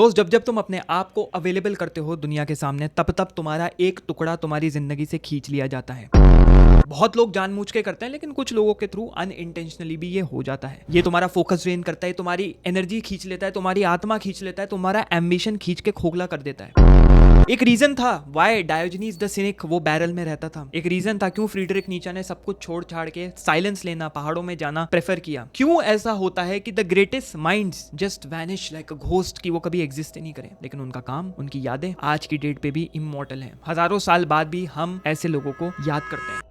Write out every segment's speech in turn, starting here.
दोस्त, जब जब तुम अपने आप को अवेलेबल करते हो दुनिया के सामने, तब तब तुम्हारा एक टुकड़ा तुम्हारी जिंदगी से खींच लिया जाता है। बहुत लोग जानबूझ के करते हैं, लेकिन कुछ लोगों के थ्रू अनइंटेंशनली भी ये हो जाता है। ये तुम्हारा फोकस ड्रेन करता है, तुम्हारी एनर्जी खींच लेता है, तुम्हारी आत्मा खींच लेता है, तुम्हारा एम्बिशन खींच के खोखला कर देता है। एक रीजन था वाई डायोजनीज द सिनिक वो बैरल में रहता था। एक रीजन था क्यों फ्रीडरिक नीचा ने सब कुछ छोड़ छाड़ के साइलेंस लेना, पहाड़ों में जाना प्रेफर किया। क्यों ऐसा होता है कि the greatest minds just vanish like a ghost, कि वो कभी एग्जिस्ट ही नहीं करें, लेकिन उनका काम, उनकी यादें आज की डेट पे भी इमॉर्टल हैं। हजारों साल बाद भी हम ऐसे लोगों को याद करते हैं।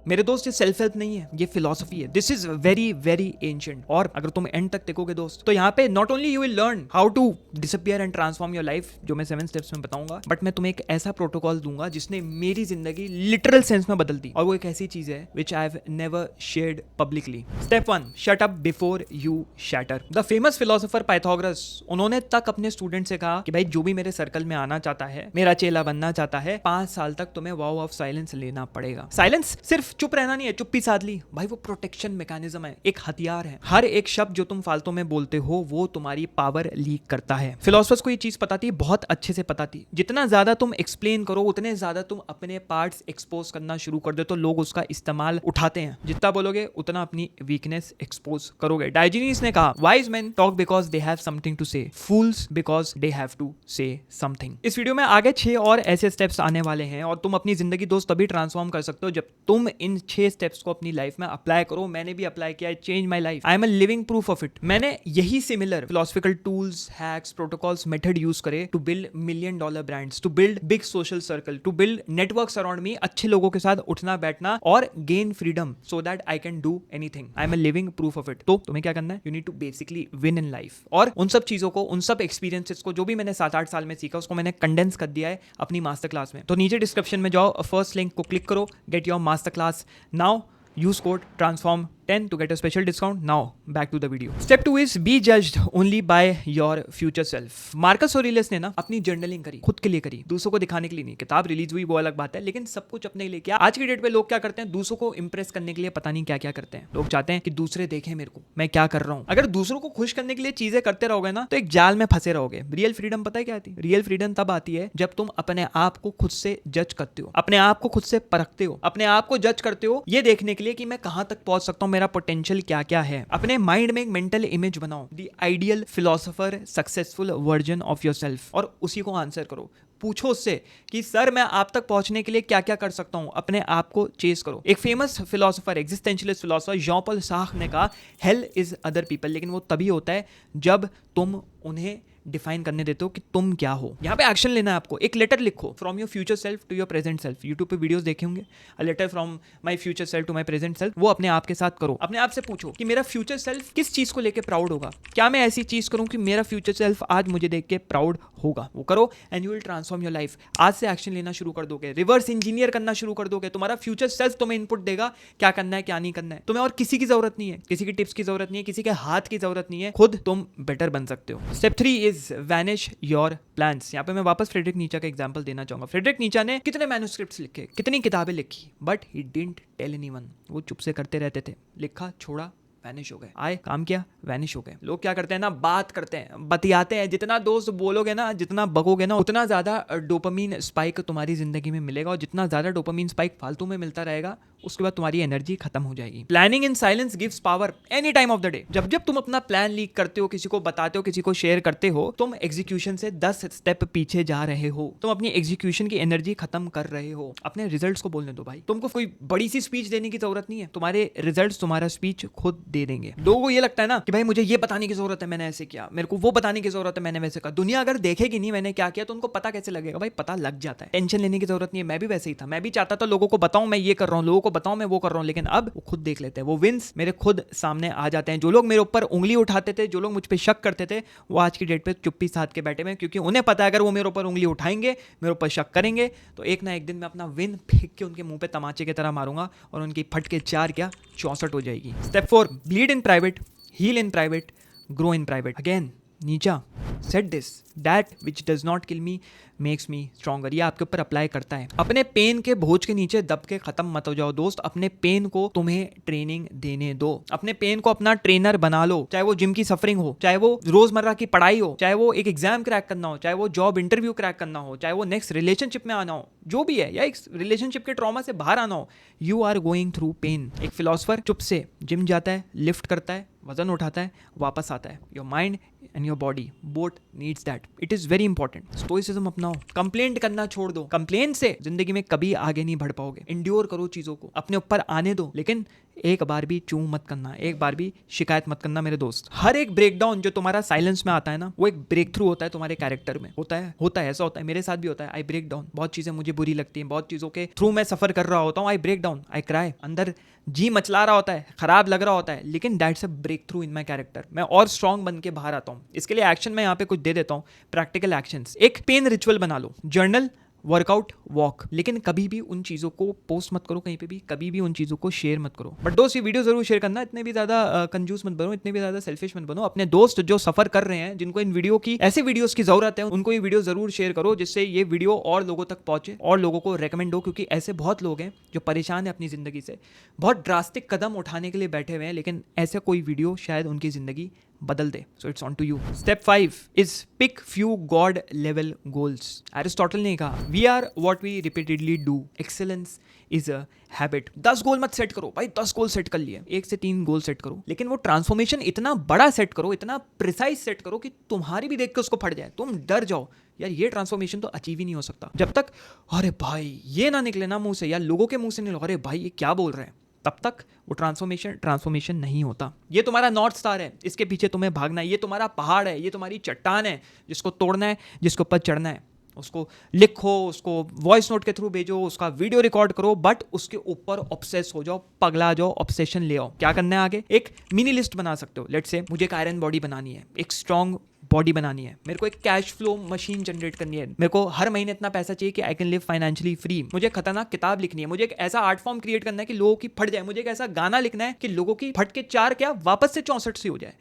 मेरे दोस्त, ये सेल्फ हेल्प नहीं है, ये फिलॉसफी है। This is very very ancient. और अगर तुम एंड तक देखोगे दोस्त, तो यहाँ पे not only you will learn how to disappear and transform your life, जो मैं 7 स्टेप्स में बताऊंगा, बट मैं तुम्हें एक ऐसा प्रोटोकॉल दूंगा जिसने मेरी जिंदगी लिटरल सेंस में बदल दी। और वो एक ऐसी चीज है which I have never shared publicly. Step 1, shut up before you shatter. The famous philosopher Pythagoras, उन्होंने तक अपने स्टूडेंट से कहा कि भाई, जो भी मेरे सर्कल में आना चाहता है, मेरा चेला बनना चाहता है, 5 साल तक तुम्हें वाव ऑफ साइलेंस लेना पड़ेगा। साइलेंस सिर्फ चुप रहना नहीं है, चुप्पी साध ली भाई, वो प्रोटेक्शन मैकेनिज्म है, एक हथियार है। हर एक शब्द जो तुम फालतू में बोलते हो वो तुम्हारी पावर लीक करता है। फिलोसफर्स को ये चीज पता थी, बहुत अच्छे से पता थी। जितना ज्यादा तुम एक्सप्लेन करो, उतने ज्यादा तुम अपने पार्ट्स एक्सपोज करना शुरू कर दो, तो लोग उसका इस्तेमाल उठाते हैं। जितना बोलोगे उतना अपनी वीकनेस एक्सपोज करोगे। डायोजेनिस ने कहा, wise men talk because they have something to say, fools because they have to say something. इस वीडियो में आगे 6 और ऐसे स्टेप्स आने वाले हैं, और तुम अपनी जिंदगी दोस्त तभी ट्रांसफॉर्म कर सकते हो जब तुम इन 6 स्टेप्स को अपनी लाइफ में अप्लाई करो। मैंने भी अप्लाई किया, change my life, I am a living proof of it. मैंने यही similar philosophical tools, hacks, protocols, method use करे to build $1 million brands, to build big social circle, to build networks around me, अच्छे लोगों के साथ उठना बैठना और gain freedom so that I can do anything. I am a living proof of it. तो तुम्हें क्या करना है? You need to basically win in life. और उन सब चीजों को, उन सब एक्सपीरियंसेस को, जो भी मैंने 7-8 साल में सीखा, उसको मैंने कंडेंस कर दिया है अपनी मास्टर क्लास में। तो नीचे डिस्क्रिप्शन में जाओ, फर्स्ट लिंक को क्लिक करो, get your master class now. Use code TRANSFORM10 to get a special discount. Now back to the video. Step 2 is be judged only by your future self. Marcus Aurelius ने ना अपनी journaling करी, खुद के लिए करी, दूसरों को दिखाने के लिए नहीं। किताब रिलीज हुई वो अलग बात है, लेकिन सब कुछ अपने लिए किया। आज की डेट पे लोग क्या करते हैं? दूसरों को इंप्रेस करने के लिए पता नहीं क्या क्या करते हैं। लोग चाहते हैं कि दूसरे देखें मेरे को, मैं क्या कर रहा हूं। अगर दूसरों को खुश करने के लिए चीजें करते रहोगे ना, तो एक जाल में फंसे रहोगे। रियल फ्रीडम पता है क्या आती है? रियल फ्रीडम तब आती है जब तुम अपने आप को खुद से जज करते हो, अपने आप को खुद से परखते हो, अपने आप को जज करते हो ये देखने के लिए कि मैं कहां तक पहुंच सकता हूं, मेरा पोटेंशियल क्या क्या है। अपने माइंड में एक मेंटल इमेज बनाओ, the ideal philosopher, successful version of yourself, और उसी को आंसर करो। पूछो उससे कि सर, मैं आप तक पहुंचने के लिए क्या क्या कर सकता हूं। अपने आप को चेस करो। एक famous philosopher, existentialist philosopher Jean Paul Sartre ने कहा, हेल इज अदर पीपल, लेकिन वो तभी होता है जब तुम उन्हें डिफाइन करने देते हो कि तुम क्या हो। यहाँ पे एक्शन लेना है आपको। एक लेटर लिखो, from your future self to your present self. YouTube पे वीडियोस देखे होंगे, a letter from my future self to my present self. वो अपने आप के साथ करो। अपने आप से पूछो कि मेरा फ्यूचर सेल्फ किस चीज को लेके प्राउड होगा। क्या मैं ऐसी चीज करूं कि मेरा फ्यूचर सेल्फ आज मुझे देख के प्राउड होगा। वो करो and you will transform your life. आज से एक्शन लेना शुरू कर दोगे, रिवर्स इंजीनियर करना शुरू कर दोगे। तुम्हारा फ्यूचर सेल्फ तुम्हें इनपुट देगा क्या करना है, क्या नहीं करना है। तुम्हें और किसी की जरूरत नहीं है, किसी की टिप्स की जरूरत नहीं है, किसी के हाथ की जरूरत नहीं है। खुद तुम बेटर बन सकते हो। Step 3 is vanish your plans. यहाँ पे मैं वापस फ्रेडरिक नीचा का एग्जांपल देना चाहूंगा। फ्रेडरिक नीचा ने कितने मैन्युस्क्रिप्ट्स लिखे, कितनी किताबें लिखी, but he didn't tell anyone. वो चुप से करते रहते थे, लिखा, छोड़ा, वैनिश हो गए। आए, काम किया, वैनिश हो गए। लोग क्या करते हैं ना, बात करते हैं, बतियाते हैं। जितना दोस्त बोलोगे ना, जितना बकोगे ना, उतना ज्यादा डोपामीन स्पाइक तुम्हारी जिंदगी में मिलेगा, और जितना ज्यादा डोपामीन स्पाइक फालतू में मिलता रहेगा, उसके बाद तुम्हारी एनर्जी खत्म हो जाएगी। Planning in silence gives power any time of the day. जब जब तुम अपना प्लान लीक करते हो, किसी को बताते हो, किसी को शेयर करते हो, तुम एग्जीक्यूशन से 10 स्टेप पीछे जा रहे हो। तुम अपनी एग्जीक्यूशन की एनर्जी खत्म कर रहे हो। अपने रिजल्ट्स को बोलने दो भाई। तुमको कोई बड़ी सी स्पीच देने की जरूरत नहीं है, तुम्हारे रिजल्ट्स तुम्हारा स्पीच खुद दे देंगे। लोगों को ये लगता है ना कि भाई मुझे ये बताने की जरूरत है, मैंने ऐसे किया, मेरे को वो बताने की जरूरत है, मैंने वैसे कहा। दुनिया अगर देखेगी नहीं मैंने क्या किया, तो उनको पता कैसे लगेगा? भाई पता लग जाता है। टेंशन लेने की जरूरत नहीं है। मैं भी वैसे ही था, मैं भी चाहता था लोगों को बताऊं मैं ये कर रहा हूं, लोगों को बताऊं मैं वो कर रहा हूं, लेकिन अब वो खुद देख लेते हैं। वो विंस मेरे खुद सामने आ जाते हैं। जो लोग मेरे ऊपर उंगली उठाते थे, जो लोग मुझ पे शक करते थे, वो आज की डेट पे चुप्पी साध के बैठे हुए, क्योंकि उन्हें पता है अगर वो मेरे ऊपर उंगली उठाएंगे, मेरे ऊपर शक करेंगे, तो एक ना एक दिन मैं अपना विन फेंक के उनके मुंह पे तमाचे की तरह मारूंगा, और उनकी फट के 4 क्या 64 हो जाएगी। Step 4, bleed in private, heal in private, grow in private. Again, नीचा set this that which does not kill me makes me stronger. ये आपके ऊपर अप्लाई करता है। अपने पेन के बोझ के नीचे दब के खत्म मत हो जाओ दोस्त। अपने पेन को तुम्हें ट्रेनिंग देने दो। अपने पेन को अपना ट्रेनर बना लो। चाहे वो जिम की सफरिंग हो, चाहे वो रोजमर्रा की पढ़ाई हो, चाहे वो एक एग्जाम क्रैक करना हो, चाहे वो जॉब इंटरव्यू क्रैक करना हो, चाहे वो नेक्स्ट रिलेशनशिप में आना हो, जो भी है, या एक रिलेशनशिप के ट्रॉमा से बाहर आना हो, you are going through pain. एक फिलोसफर चुप से जिम जाता है, लिफ्ट करता है, वजन उठाता है, वापस आता है। Your mind and your body both needs that. It is very important. Stoicism अपनाओ। कंप्लेंट करना छोड़ दो। कंप्लेंट से जिंदगी में कभी आगे नहीं बढ़ पाओगे। इंड्योर करो चीजों को, अपने ऊपर आने दो, लेकिन एक बार भी चूं मत करना, एक बार भी शिकायत मत करना मेरे दोस्त। हर एक ब्रेकडाउन जो तुम्हारा साइलेंस में आता है ना, वो एक ब्रेक थ्रू होता है तुम्हारे कैरेक्टर में। होता है ऐसा होता है। मेरे साथ भी होता है। I break down. बहुत चीजें मुझे बुरी लगती हैं, बहुत चीजों के थ्रू मैं सफर कर रहा होता हूँ। I break down, I cry. अंदर जी मचला रहा होता है, खराब लग रहा होता है, लेकिन that's a breakthrough in my character. मैं और स्ट्रॉन्ग बन के बाहर आता हूँ। इसके लिए एक्शन मैं यहाँ पे कुछ दे देता हूँ, प्रैक्टिकल एक्शंस। एक पेन रिचुअल बना लो, जर्नल, वर्कआउट, वॉक। लेकिन कभी भी उन चीजों को पोस्ट मत करो कहीं पे भी, कभी भी उन चीजों को शेयर मत करो। बट दोस्त ये वीडियो जरूर शेयर करना। इतने भी ज्यादा कंजूस मत बनो, इतने भी ज्यादा सेल्फिश मत बनो। अपने दोस्त जो सफर कर रहे हैं, जिनको इन वीडियो की, ऐसी वीडियोस की जरूरत है, उनको ये वीडियो जरूर शेयर करो, जिससे ये वीडियो और लोगों तक पहुंचे और लोगों को रेकमेंड हो। क्योंकि ऐसे बहुत लोग हैं जो परेशान है अपनी जिंदगी से, बहुत ड्रास्टिक कदम उठाने के लिए बैठे हुए हैं, लेकिन ऐसा कोई वीडियो शायद उनकी जिंदगी बदल दे। So it's on to you. Step 5 is pick few god level goals. Aristotle ने कहा, we are what we repeatedly do, excellence is a habit. 10 goal मत सेट करो भाई, 10 गोल सेट कर लिए, 1 से 3 गोल सेट करो, लेकिन वो ट्रांसफॉर्मेशन इतना बड़ा सेट करो, इतना प्रिसाइज सेट करो कि तुम्हारी भी देख के उसको फट जाए, तुम डर जाओ यार ये ट्रांसफॉर्मेशन तो अचीव ही नहीं हो सकता जब तक अरे भाई ये ना निकले ना मुंह से, या लोगों के मुंह से निकले अरे भाई ये क्या बोल रहे हैं, तब तक वो ट्रांसफॉर्मेशन नहीं होता। ये तुम्हारा नॉर्थ स्टार है, इसके पीछे तुम्हें भागना है। ये तुम्हारा पहाड़ है, ये तुम्हारी चट्टान है, जिसको तोड़ना है, जिसके ऊपर चढ़ना है। उसको लिखो, उसको वॉइस नोट के थ्रू भेजो, उसका वीडियो रिकॉर्ड करो, बट उसके ऊपर ऑब्सेस हो जाओ, पगला जाओ, ऑब्सेशन ले आओ। क्या करना है आगे? एक मिनी लिस्ट बना सकते हो। लेट्स से मुझे एक आयरन बॉडी बनानी है, एक स्ट्रॉन्ग बॉडी बनानी है, मेरे को एक कैश फ्लो मशीन जनरेट करनी है, मेरे को हर महीने इतना पैसा चाहिए कि I can live financially free, मुझे खतरनाक किताब लिखनी है, मुझे एक ऐसा आर्ट फॉर्म क्रिएट करना है कि लोगों की फट जाए, मुझे एक ऐसा गाना लिखना है कि लोगों की फट के 4 क्या वापस से 64 सी हो जाए।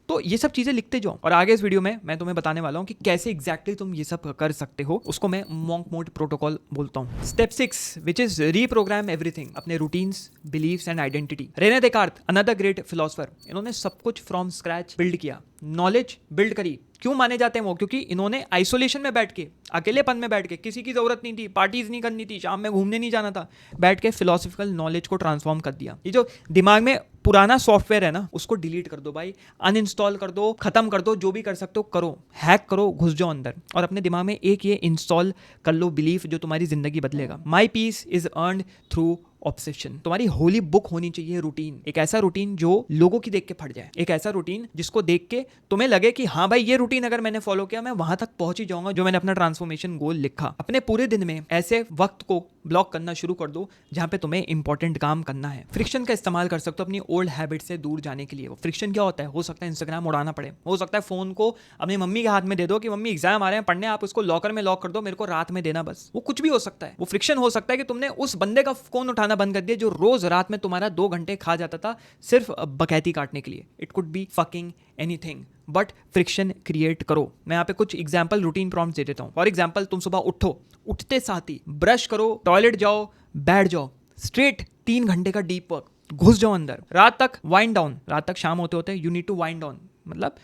तो ये सब चीजें लिखते जाओ। और आगे इस वीडियो में मैं तुम्हें बताने वाला हूं कि कैसे एग्जैक्टली तुम ये सब कर सकते हो। उसको मैं मॉन्क मोड प्रोटोकॉल बोलता हूं। Step 6 which is reprogram everything, अपने routines, beliefs and identity. Rene Descartes, another great philosopher, इन्होंने सब कुछ फ्रॉम स्क्रैच बिल्ड किया, नॉलेज बिल्ड करी। क्यों माने जाते हैं वो? क्योंकि इन्होंने आइसोलेशन में बैठ के, अकेलेपन में बैठ के, किसी की जरूरत नहीं थी, पार्टीज नहीं करनी थी, शाम में घूमने नहीं जाना था, बैठ के फिलोसफिकल नॉलेज को ट्रांसफॉर्म कर दिया। ये जो दिमाग में पुराना सॉफ्टवेयर है ना, उसको डिलीट कर दो भाई, अनइंस्टॉल कर दो, खत्म कर दो, जो भी कर सकते हो करो, हैक करो, घुस जाओ अंदर और अपने दिमाग में एक ये इंस्टॉल कर लो बिलीफ जो तुम्हारी जिंदगी बदलेगा। My peace is earned through obsession. तुम्हारी होली बुक होनी चाहिए रूटीन, एक ऐसा रूटीन जो लोगों की देख के फट जाए, एक ऐसा रूटीन जिसको देख के तुम्हें लगे कि हाँ भाई ये रूटीन अगर मैंने फॉलो किया मैं वहां तक पहुंच ही जाऊंगा जो मैंने अपना ट्रांसफॉर्मेशन गोल लिखा। अपने पूरे दिन में ऐसे वक्त को ब्लॉक करना शुरू कर दो जहां पे तुम्हें इंपॉर्टेंट काम करना है। फ्रिक्शन का इस्तेमाल कर सकते हो अपनी ओल्ड हैबिट से दूर जाने के लिए। वो फ्रिक्शन क्या होता है? हो सकता है इंस्टाग्राम उड़ाना पड़े, हो सकता है फोन को अपनी मम्मी के हाथ में दे दो कि मम्मी एग्जाम आ रहे हैं पढ़ने, आप उसको लॉकर में लॉक कर दो, मेरे को रात में देना बस। वो कुछ भी हो सकता है। वो फ्रिक्शन हो सकता है कि तुमने उस बंदे का फोन उठाना बंद कर दिया जो रोज रात में तुम्हारा 2 घंटे खा जाता था सिर्फ बकैती काटने के लिए। It could be fucking anything, but friction create करो। मैं यहाँ पे कुछ एग्जाम्पल रूटीन प्रॉम्प्ट्स दे देता हूँ। फॉर एग्जाम्पल, तुम सुबह उठो, उठते साथ ही ब्रश करो, टॉयलेट जाओ, बैठ जाओ, स्ट्रेट 3 घंटे का डीप वर्क, घुस जाओ अंदर। रात तक वाइंड डाउन, रात तक शाम होते होते you need to wind down, मतलब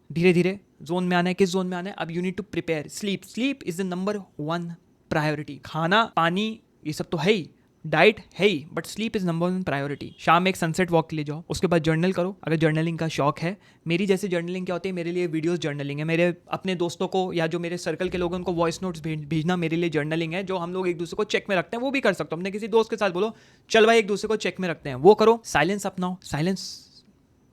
धीरे धीरे जोन में आना है। किस जोन में आना है? अब you need to prepare. Sleep, sleep is the number 1 priority. खाना, पानी, ये सब तो है ही, डाइट है ही, but sleep is number 1 priority. शाम में एक सनसेट वॉक के लिए जाओ, उसके बाद जर्नल करो अगर जर्नलिंग का शौक है। मेरी जैसे जर्नलिंग क्या होती है? मेरे लिए वीडियोस जर्नलिंग है। मेरे अपने दोस्तों को या जो मेरे सर्कल के लोग हैं उनको वॉइस नोट्स भेजना मेरे लिए जर्नलिंग है, जो हम लोग एक दूसरे को चेक में रखते हैं। वो भी कर सकते हो, अपने किसी दोस्त के साथ बोलो चल भाई एक दूसरे को चेक में रखते हैं, वो करो। साइलेंस अपनाओ, साइलेंस,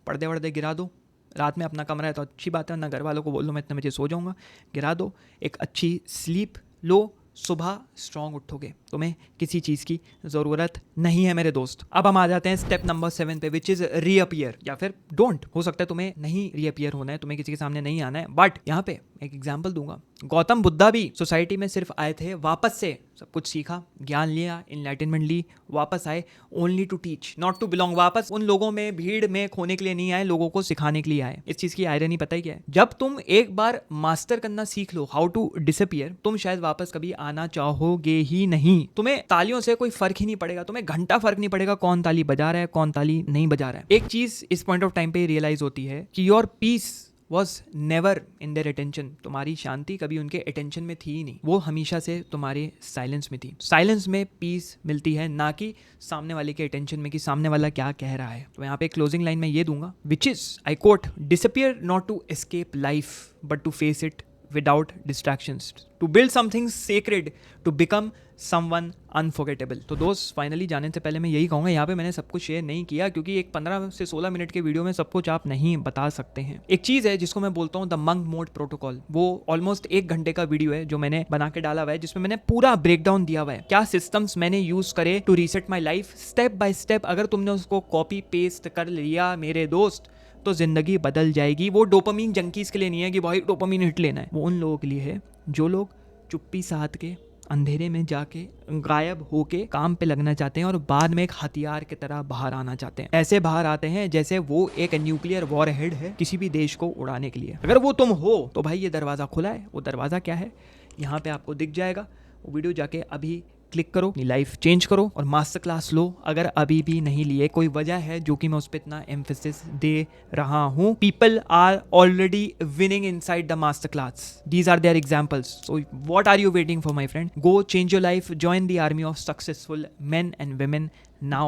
पर्दे वर्दे गिरा दो। रात में अपना कमरा है तो अच्छी बात है, ना घर वालों को बोल दो मैं इतने बजे सो जाऊंगा, गिरा दो। एक अच्छी स्लीप लो, सुबह स्ट्रॉन्ग उठोगे, तुम्हें किसी चीज़ की ज़रूरत नहीं है मेरे दोस्त। अब हम आ जाते हैं स्टेप नंबर 7 पे, विच इज़ रीअपियर या फिर डोंट। हो सकता है तुम्हें नहीं रीअपियर होना है, तुम्हें किसी के सामने नहीं आना है, बट यहाँ पे एक एग्जाम्पल दूंगा। गौतम बुद्धा भी सोसाइटी में सिर्फ आए थे, वापस से सब कुछ सीखा, ज्ञान लिया, इनलाइटनमेंट ली, वापस आए only to teach not to belong. वापस उन लोगों में भीड़ में खोने के लिए नहीं आए, लोगों को सिखाने के लिए आए। इस चीज की आयरनी पता ही क्या है? जब तुम एक बार मास्टर करना सीख लो, हाउ टू डिसअपियर, तुम शायद वापस कभी आना चाहोगे ही नहीं। तुम्हें तालियों से कोई फर्क ही नहीं पड़ेगा, तुम्हें घंटा फर्क नहीं पड़ेगा कौन ताली बजा रहा है कौन ताली नहीं बजा रहा है। एक चीज इस पॉइंट ऑफ टाइम पे रियलाइज होती है कि your peace was never in their attention. तुम्हारी शांति कभी उनके अटेंशन में थी ही नहीं, वो हमेशा से तुम्हारे साइलेंस में थी। साइलेंस में पीस मिलती है, ना कि सामने वाले के अटेंशन में कि सामने वाला क्या कह रहा है। तो यहाँ पे क्लोजिंग लाइन में ये दूंगा, which is I quote, disappear not to escape life but to face it without distractions, to build something sacred, to become someone unforgettable। तो दोस्त फाइनली जाने से पहले मैं यही कहूँगा, यहाँ पे मैंने सब कुछ शेयर नहीं किया क्योंकि एक 15 से 16 मिनट के वीडियो में सब कुछ आप नहीं बता सकते हैं। एक चीज़ है जिसको मैं बोलता हूँ द मंक मोड प्रोटोकॉल, वो ऑलमोस्ट 1 घंटे का वीडियो है जो मैंने बना के डाला हुआ है, जिसमें मैंने पूरा ब्रेकडाउन दिया हुआ है, क्या सिस्टम्स मैंने यूज करे to reset my life step by step. अगर तुमने उसको कॉपी पेस्ट कर लिया मेरे दोस्त तो जिंदगी बदल जाएगी। वो डोपामीन जंकीज के लिए नहीं है कि भाई डोपामीन हिट लेना है, वो उन लोगों के लिए है जो लोग चुप्पी साध के अंधेरे में जाके गायब होके काम पे लगना चाहते हैं और बाद में एक हथियार की तरह बाहर आना चाहते हैं। ऐसे बाहर आते हैं जैसे वो एक न्यूक्लियर वॉर हेड है किसी भी देश को उड़ाने के लिए। अगर वो तुम हो तो भाई ये दरवाजा खुला है। वो दरवाजा क्या है यहाँ पे आपको दिख जाएगा। वो वीडियो जाके अभी क्लिक करो, अपनी लाइफ चेंज करो और मास्टर क्लास लो अगर अभी भी नहीं लिए। कोई वजह है जो कि मैं उस पर इतना एम्फेसिस दे रहा हूँ। People are already winning inside the master class, these are their examples. So what are you waiting for my friend? Go change your life, join the army of successful men and women now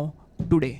today।